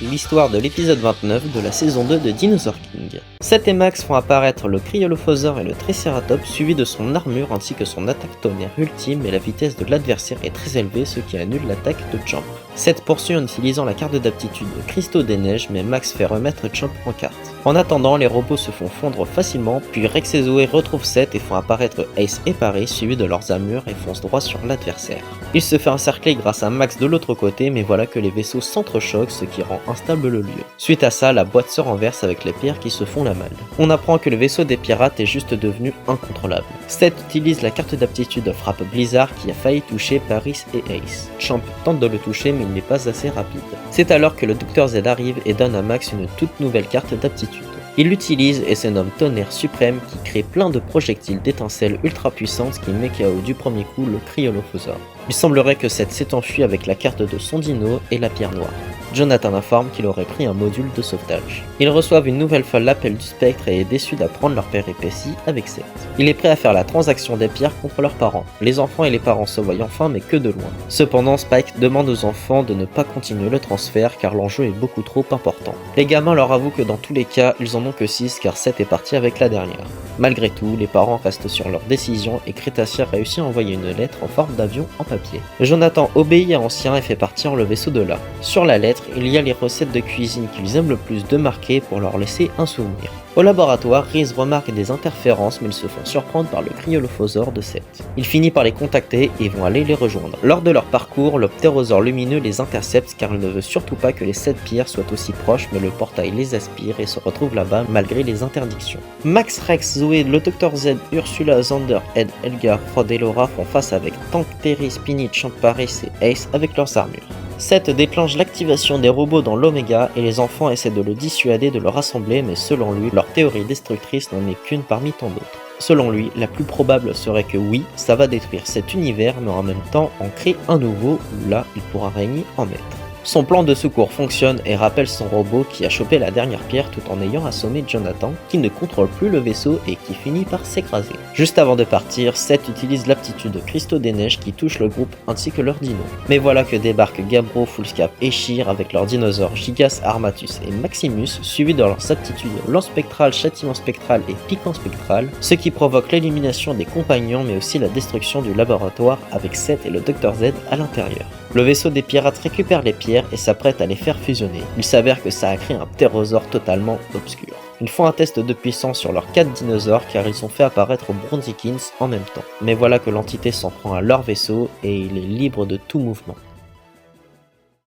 l'histoire de l'épisode 29 de la saison 2 de Dinosaur King. Seth et Max font apparaître le Cryolophosaur et le Triceratops suivi de son armure ainsi que son attaque tonnerre ultime, mais la vitesse de l'adversaire est très élevée, ce qui annule l'attaque de Champ. Seth poursuit en utilisant la carte d'aptitude de Cristaux des Neiges, mais Max fait remettre Champ en carte. En attendant, les robots se font fondre facilement, puis Rex et Zoé retrouvent Seth et font apparaître Ace et Paris suivis de leurs armures et foncent droit sur l'adversaire. Il se fait encercler grâce à Max de l'autre côté, mais voilà que les vaisseaux s'entrechoquent, ce qui rend instable le lieu. Suite à ça, la boîte se renverse avec les pierres qui se font la malle. On apprend que le vaisseau des pirates est juste devenu incontrôlable. Seth utilise la carte d'aptitude de frappe Blizzard qui a failli toucher Paris et Ace. Champ tente de le toucher mais il n'est pas assez rapide. C'est alors que le Dr Z arrive et donne à Max une toute nouvelle carte d'aptitude. Il l'utilise et se nomme Tonnerre Suprême qui crée plein de projectiles d'étincelles ultra puissantes qui met KO du premier coup le Cryolophosaur. Il semblerait que Seth s'est enfui avec la carte de son dino et la pierre noire. Jonathan informe qu'il aurait pris un module de sauvetage. Ils reçoivent une nouvelle fois l'appel du spectre et est déçu d'apprendre leur péripétie avec Seth. Il est prêt à faire la transaction des pierres contre leurs parents. Les enfants et les parents se voient enfin mais que de loin. Cependant, Spike demande aux enfants de ne pas continuer le transfert car l'enjeu est beaucoup trop important. Les gamins leur avouent que dans tous les cas, ils en ont que 6 car Seth est parti avec la dernière. Malgré tout, les parents restent sur leur décision et Cretacia réussit à envoyer une lettre en forme d'avion en papier. Jonathan obéit à Ancien et fait partir le vaisseau de là. Sur la lettre, il y a les recettes de cuisine qu'ils aiment le plus de marquer pour leur laisser un souvenir. Au laboratoire, Reese remarque des interférences mais ils se font surprendre par le Cryolophosaur de Seth. Il finit par les contacter et vont aller les rejoindre. Lors de leur parcours, le Ptérosaure lumineux les intercepte car il ne veut surtout pas que les 7 pierres soient aussi proches, mais le portail les aspire et se retrouve là-bas malgré les interdictions. Max, Rex, Zoé, le Dr Z, Ursula, Xander, Ed, Elgar, Rod et Laura font face avec Tank, Terry, Spinny, Champ, Paris et Ace avec leurs armures. Seth déclenche l'activation des robots dans l'Oméga et les enfants essaient de le dissuader de le rassembler, mais selon lui, leur théorie destructrice n'en est qu'une parmi tant d'autres. Selon lui, la plus probable serait que oui, ça va détruire cet univers, mais en même temps en créer un nouveau où là, il pourra régner en maître. Son plan de secours fonctionne et rappelle son robot qui a chopé la dernière pierre tout en ayant assommé Jonathan, qui ne contrôle plus le vaisseau et qui finit par s'écraser. Juste avant de partir, Seth utilise l'aptitude de Cristaux des Neiges qui touche le groupe ainsi que leurs dinos. Mais voilà que débarquent Gabbro, Foolscap et Shear avec leurs dinosaures Gigas, Armatus et Maximus, suivis de leurs aptitudes Lance spectral, Châtiment spectral et Piquant spectral, ce qui provoque l'élimination des compagnons mais aussi la destruction du laboratoire avec Seth et le Dr Z à l'intérieur. Le vaisseau des pirates récupère les pierres et s'apprête à les faire fusionner. Il s'avère que ça a créé un ptérosaure totalement obscur. Ils font un test de puissance sur leurs 4 dinosaures car ils ont fait apparaître Bronzykins en même temps. Mais voilà que l'entité s'en prend à leur vaisseau et il est libre de tout mouvement.